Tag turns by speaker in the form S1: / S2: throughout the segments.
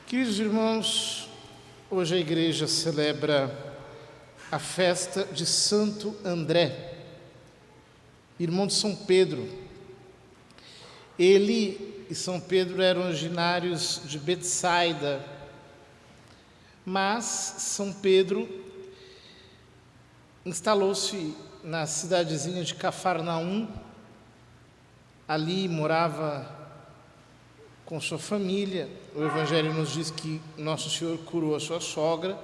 S1: Queridos irmãos, hoje a igreja celebra a festa de Santo André, irmão de São Pedro. Ele e São Pedro eram originários de Betsaida, mas São Pedro instalou-se na cidadezinha de Cafarnaum. Ali morava com sua família. O Evangelho nos diz que Nosso Senhor curou a sua sogra,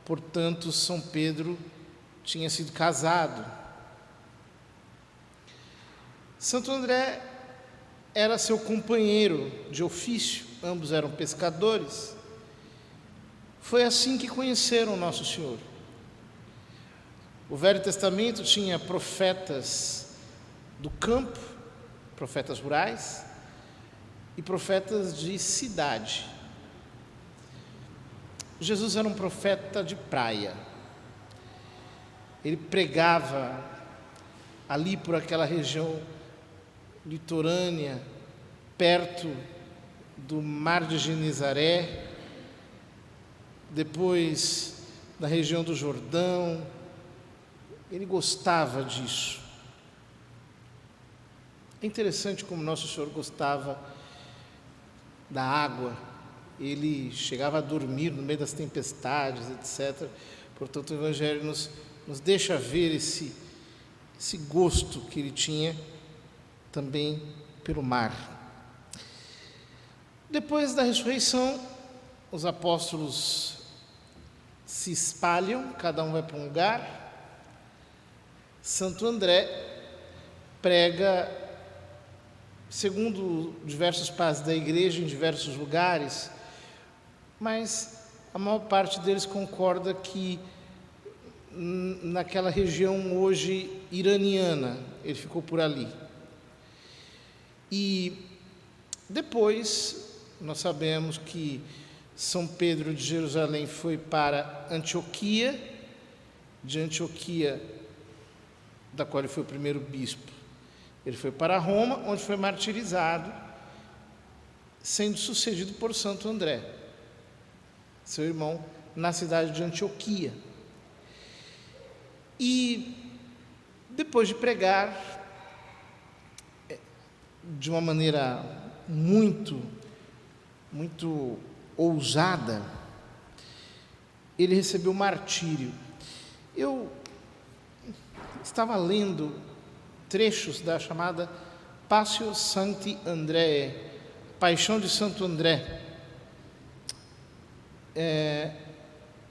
S1: portanto, São Pedro tinha sido casado. Santo André era seu companheiro de ofício, ambos eram pescadores. Foi assim que conheceram Nosso Senhor. O Velho Testamento tinha profetas do campo, profetas rurais, e profetas de cidade. Jesus era um profeta de praia. Ele pregava ali por aquela região litorânea, perto do mar de Genezaré, depois na região do Jordão. Ele gostava disso. É interessante como Nosso Senhor gostava da água. Ele chegava a dormir no meio das tempestades, etc. Portanto, o Evangelho nos deixa ver esse gosto que ele tinha também pelo mar. Depois da ressurreição, os apóstolos se espalham, cada um vai para um lugar. Santo André prega, segundo diversos padres da igreja, em diversos lugares, mas a maior parte deles concorda que naquela região hoje iraniana, ele ficou por ali. E depois nós sabemos que São Pedro de Jerusalém foi para Antioquia, de Antioquia, da qual ele foi o primeiro bispo. Ele foi para Roma, onde foi martirizado, sendo sucedido por Santo André, seu irmão, na cidade de Antioquia. E depois de pregar de uma maneira muito ousada, ele recebeu martírio. Eu estava lendo trechos da chamada Passio Sancti Andreae, Paixão de Santo André.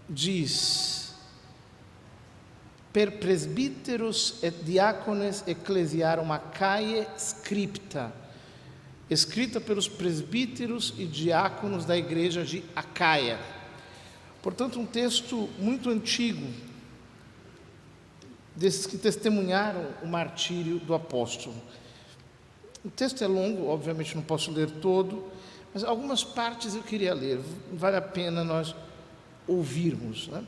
S1: Diz: Per presbiteros et diácones ecclesiarum Achaeae scripta, escrita pelos presbíteros e diáconos da igreja de Acaia. Portanto, um texto muito antigo, desses que testemunharam o martírio do apóstolo. O texto é longo, obviamente não posso ler todo, mas algumas partes eu queria ler, vale a pena nós ouvirmos, né?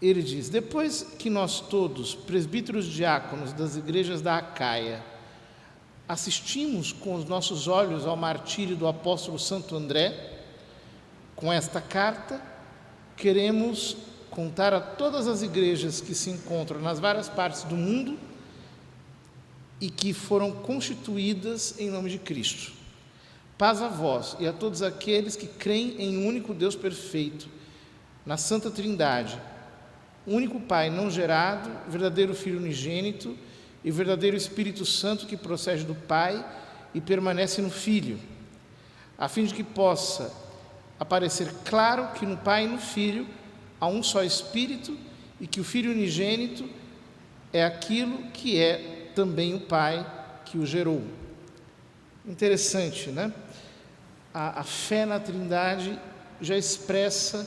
S1: Ele diz: depois que nós todos, presbíteros e diáconos das igrejas da Acaia, assistimos com os nossos olhos ao martírio do apóstolo Santo André, com esta carta, queremos contar a todas as igrejas que se encontram nas várias partes do mundo e que foram constituídas em nome de Cristo. Paz a vós e a todos aqueles que creem em um único Deus perfeito, na Santa Trindade, único Pai não gerado, verdadeiro Filho unigênito e verdadeiro Espírito Santo que procede do Pai e permanece no Filho, a fim de que possa aparecer claro que no Pai e no Filho há um só Espírito e que o Filho unigênito é aquilo que é também o Pai que o gerou. Interessante, né? A fé na Trindade já expressa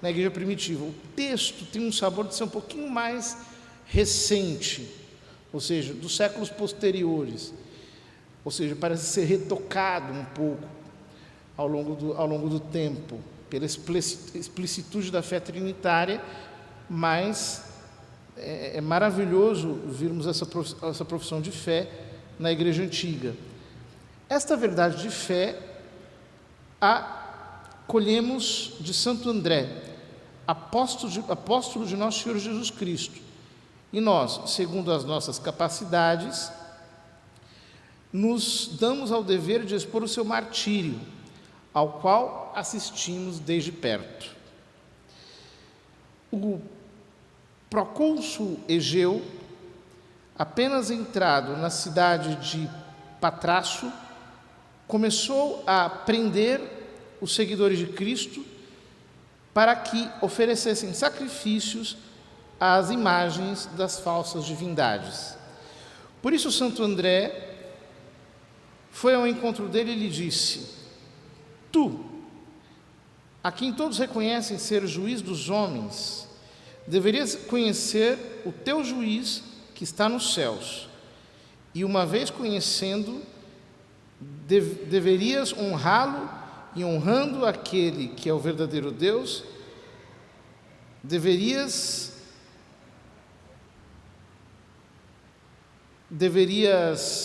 S1: na igreja primitiva. O texto tem um sabor de ser um pouquinho mais recente, ou seja, dos séculos posteriores, ou seja, parece ser retocado um pouco ao longo do tempo, pela explicitude da fé trinitária, mas é maravilhoso vermos essa profissão de fé na igreja antiga. Esta verdade de fé a colhemos de Santo André, apóstolo de nosso Senhor Jesus Cristo. E nós, segundo as nossas capacidades, nos damos ao dever de expor o seu martírio, ao qual assistimos desde perto. O procônsul Egeu, apenas entrado na cidade de Patraço, começou a prender os seguidores de Cristo para que oferecessem sacrifícios às imagens das falsas divindades. Por isso Santo André foi ao encontro dele e lhe disse: tu, a quem todos reconhecem ser juiz dos homens, deverias conhecer o teu juiz que está nos céus, e uma vez conhecendo, deverias honrá-lo, e honrando aquele que é o verdadeiro Deus, deverias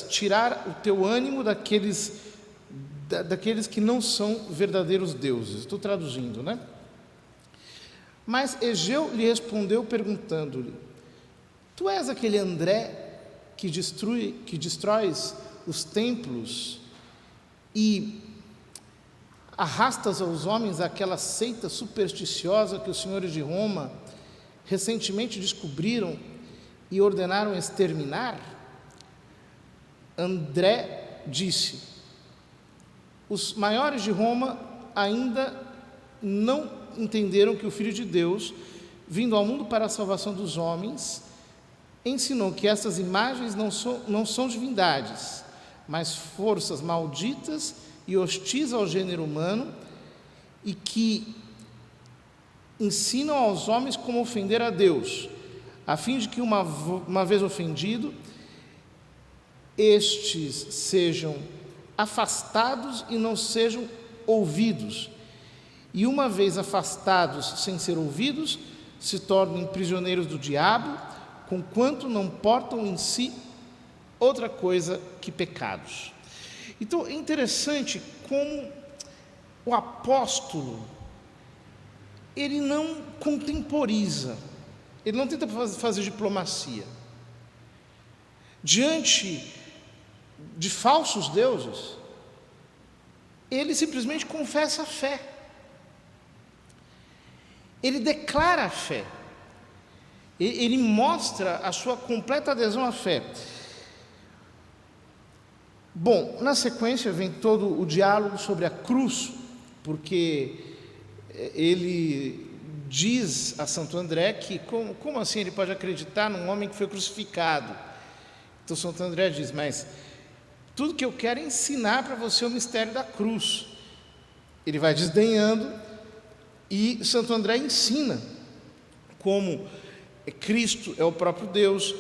S1: tirar o teu ânimo daqueles que não são verdadeiros deuses. Estou traduzindo, né? Mas Egeu lhe respondeu perguntando-lhe: tu és aquele André que destróis os templos e arrastas aos homens aquela seita supersticiosa que os senhores de Roma recentemente descobriram e ordenaram exterminar? André disse: os maiores de Roma ainda não entenderam que o Filho de Deus, vindo ao mundo para a salvação dos homens, ensinou que essas imagens não são divindades, mas forças malditas e hostis ao gênero humano, e que ensinam aos homens como ofender a Deus, a fim de que, uma vez ofendido, estes sejam afastados e não sejam ouvidos, e uma vez afastados sem ser ouvidos, se tornem prisioneiros do diabo, conquanto não portam em si outra coisa que pecados. Então é interessante como o apóstolo, ele não contemporiza, ele não tenta fazer diplomacia. Diante de falsos deuses, ele simplesmente confessa a fé. Ele declara a fé. Ele mostra a sua completa adesão à fé. Bom, na sequência vem todo o diálogo sobre a cruz, porque ele diz a Santo André que como assim ele pode acreditar num homem que foi crucificado? Então Santo André diz: mas tudo que eu quero é ensinar para você o mistério da cruz. Ele vai desdenhando e Santo André ensina como Cristo é o próprio Deus,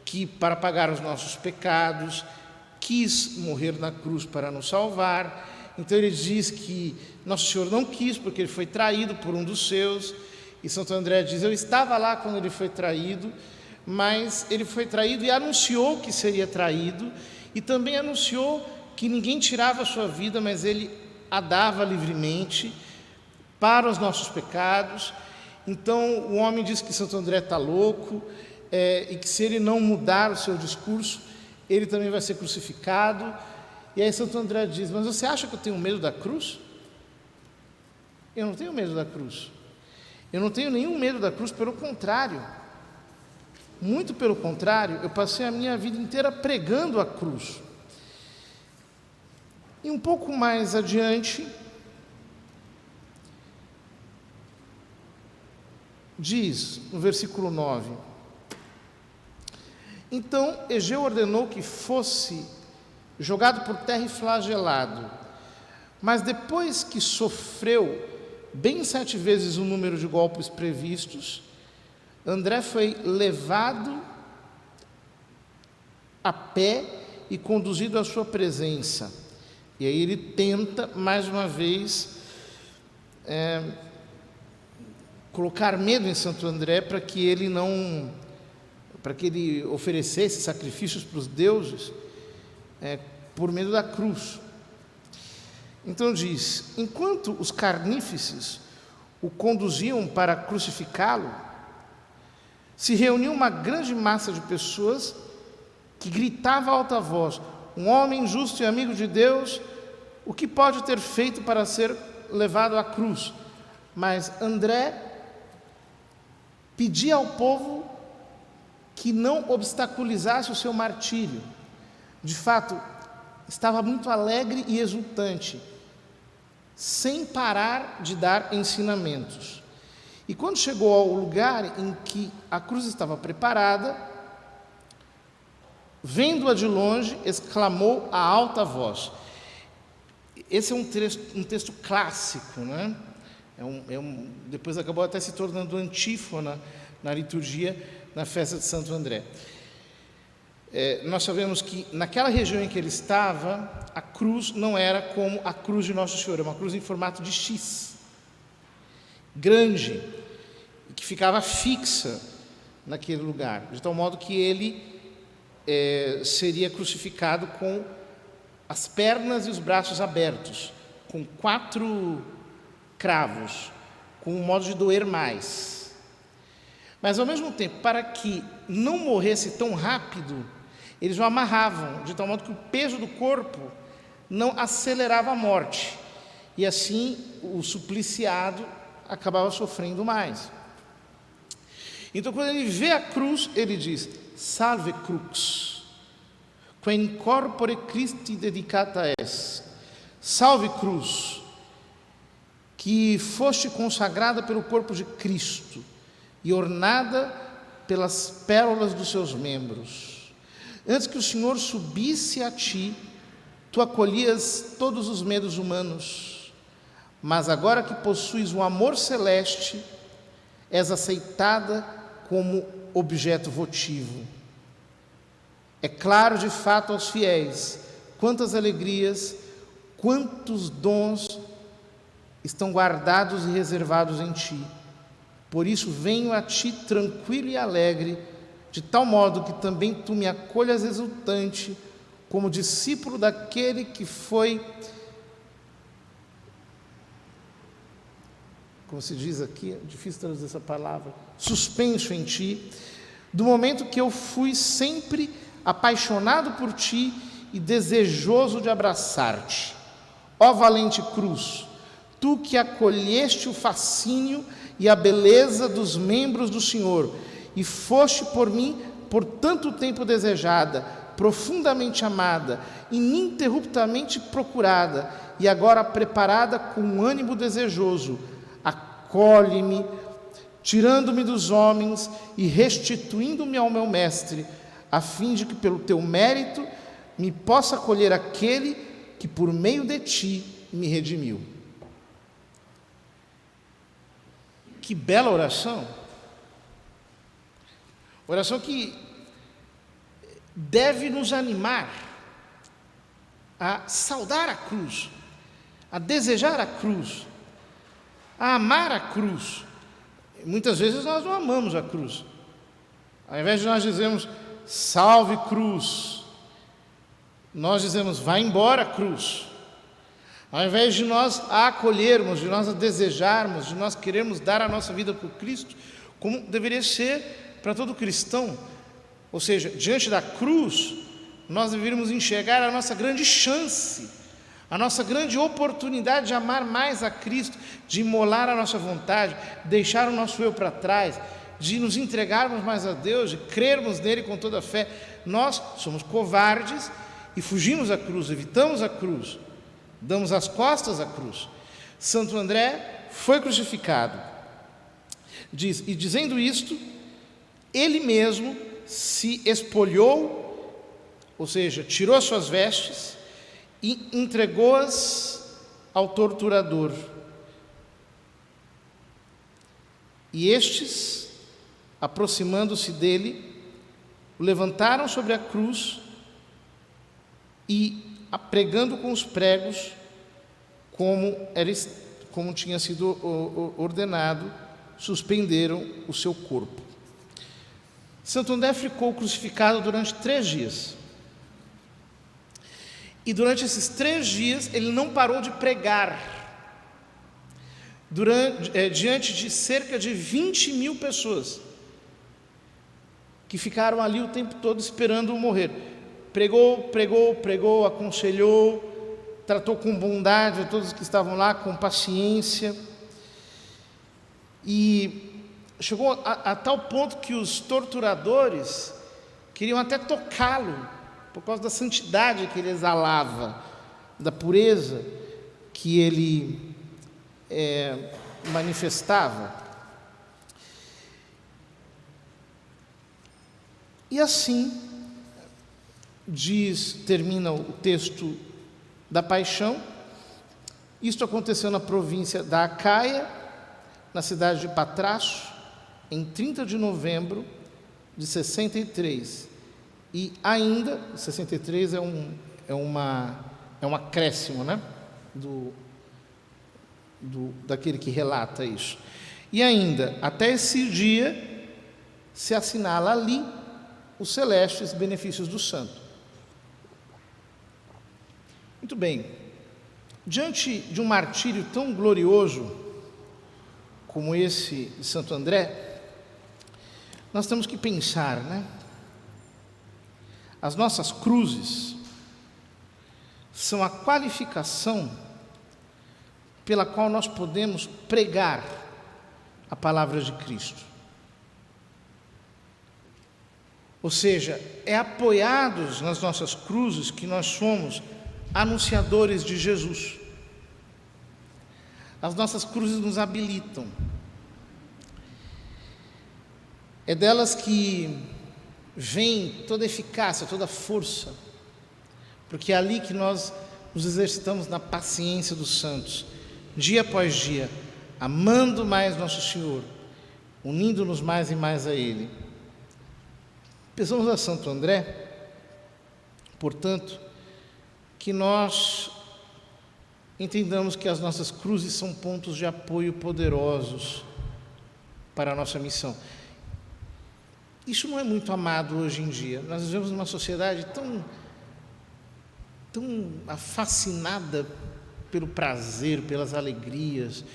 S1: que para pagar os nossos pecados quis morrer na cruz para nos salvar. Então ele diz que Nosso Senhor não quis, porque ele foi traído por um dos seus, e Santo André diz: eu estava lá quando ele foi traído, mas ele foi traído e anunciou que seria traído, e também anunciou que ninguém tirava a sua vida, mas ele a dava livremente para os nossos pecados. Então o homem diz que Santo André está louco, e que se ele não mudar o seu discurso, ele também vai ser crucificado. E aí Santo André diz: mas você acha que eu tenho medo da cruz? Eu não tenho medo da cruz. Eu não tenho nenhum medo da cruz, pelo contrário. Muito pelo contrário, eu passei a minha vida inteira pregando a cruz. E um pouco mais adiante, diz no versículo 9: então Egeu ordenou que fosse jogado por terra e flagelado, mas depois que sofreu bem 7 vezes o número de golpes previstos, André foi levado a pé e conduzido à sua presença. E aí ele tenta mais uma vez colocar medo em Santo André para que ele oferecesse sacrifícios para os deuses, por medo da cruz. Então diz: enquanto os carnífices o conduziam para crucificá-lo, se reuniu uma grande massa de pessoas que gritava a alta voz: um homem justo e amigo de Deus, o que pode ter feito para ser levado à cruz? Mas André pedia ao povo que não obstaculizasse o seu martírio. De fato, estava muito alegre e exultante, sem parar de dar ensinamentos. E quando chegou ao lugar em que a cruz estava preparada, vendo-a de longe, exclamou a alta voz. Esse é um texto clássico, né? Depois acabou até se tornando antífona na liturgia, na festa de Santo André. Nós sabemos que naquela região em que ele estava, a cruz não era como a cruz de Nosso Senhor, é uma cruz em formato de X, grande, que ficava fixa naquele lugar, de tal modo que ele seria crucificado com as pernas e os braços abertos, com 4 cravos, com um modo de doer mais. Mas ao mesmo tempo, para que não morresse tão rápido, eles o amarravam, de tal modo que o peso do corpo não acelerava a morte, e assim o supliciado acabava sofrendo mais. Então, quando ele vê a cruz, ele diz: salve crux, que in corpore Christi dedicata es. Salve cruz, que foste consagrada pelo corpo de Cristo e ornada pelas pérolas dos seus membros. Antes que o Senhor subisse a ti, tu acolhias todos os medos humanos, mas agora que possuis o amor celeste, és aceitada como objeto votivo. É claro de fato aos fiéis quantas alegrias, quantos dons estão guardados e reservados em ti. Por isso venho a ti tranquilo e alegre, de tal modo que também tu me acolhas exultante, como discípulo daquele que foi, como se diz aqui, é difícil traduzir essa palavra, suspenso em ti, do momento que eu fui sempre apaixonado por ti e desejoso de abraçar-te. Ó valente cruz, tu que acolheste o fascínio e a beleza dos membros do Senhor, e foste por mim por tanto tempo desejada, profundamente amada, ininterruptamente procurada, e agora preparada com um ânimo desejoso, acolhe-me, tirando-me dos homens e restituindo-me ao meu mestre, a fim de que pelo teu mérito me possa acolher aquele que por meio de ti me redimiu. Que bela oração! Oração que deve nos animar a saudar a cruz, a desejar a cruz, a amar a cruz. Muitas vezes nós não amamos a cruz. Ao invés de nós dizermos salve cruz, nós dizemos vai embora cruz. Ao invés de nós a acolhermos, de nós a desejarmos, de nós querermos dar a nossa vida por Cristo, como deveria ser para todo cristão, ou seja, diante da cruz, nós deveríamos enxergar a nossa grande chance, a nossa grande oportunidade de amar mais a Cristo, de imolar a nossa vontade, deixar o nosso eu para trás, de nos entregarmos mais a Deus, de crermos nele com toda a fé. Nós somos covardes e fugimos à cruz, evitamos a cruz, damos as costas à cruz. Santo André foi crucificado. Diz, e dizendo isto, ele mesmo se espolhou, ou seja, tirou as suas vestes e entregou-as ao torturador. E estes, aproximando-se dele, o levantaram sobre a cruz e, pregando com os pregos, como tinha sido ordenado, suspenderam o seu corpo. Santo André ficou crucificado durante 3 dias. E durante esses 3 dias, ele não parou de pregar, diante de cerca de 20.000 pessoas, que ficaram ali o tempo todo esperando-o morrer. Pregou, aconselhou, tratou com bondade a todos que estavam lá, com paciência, e chegou a tal ponto que os torturadores queriam até tocá-lo, por causa da santidade que ele exalava, da pureza que ele manifestava. E assim termina o texto da paixão. Isto aconteceu na província da Acaia, na cidade de Patraço, em 30 de novembro de 63. E ainda, 63 é um acréscimo, né? Daquele que relata isso. E ainda, até esse dia, se assinala ali os celestes benefícios do santo. Muito bem, diante de um martírio tão glorioso como esse de Santo André, nós temos que pensar, né? As nossas cruzes são a qualificação pela qual nós podemos pregar a palavra de Cristo. Ou seja, é apoiados nas nossas cruzes que nós somos anunciadores de Jesus. As nossas cruzes nos habilitam. É delas que vem toda a eficácia, toda a força, porque é ali que nós nos exercitamos na paciência dos santos, dia após dia, amando mais nosso Senhor, unindo-nos mais e mais a Ele. Pensamos a Santo André, portanto, que nós entendamos que as nossas cruzes são pontos de apoio poderosos para a nossa missão. Isso não é muito amado hoje em dia. Nós vivemos numa sociedade tão fascinada pelo prazer, pelas alegrias,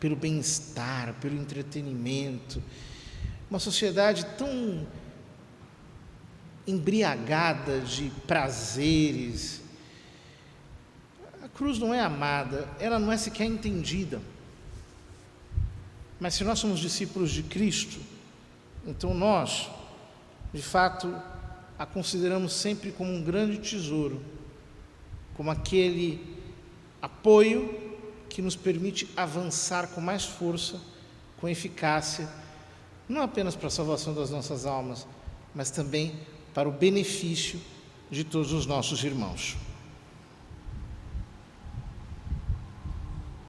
S1: pelo bem-estar, pelo entretenimento. Uma sociedade tão embriagada de prazeres. A cruz não é amada, ela não é sequer entendida. Mas se nós somos discípulos de Cristo, então nós, de fato, a consideramos sempre como um grande tesouro, como aquele apoio que nos permite avançar com mais força, com eficácia, não apenas para a salvação das nossas almas, mas também para o benefício de todos os nossos irmãos.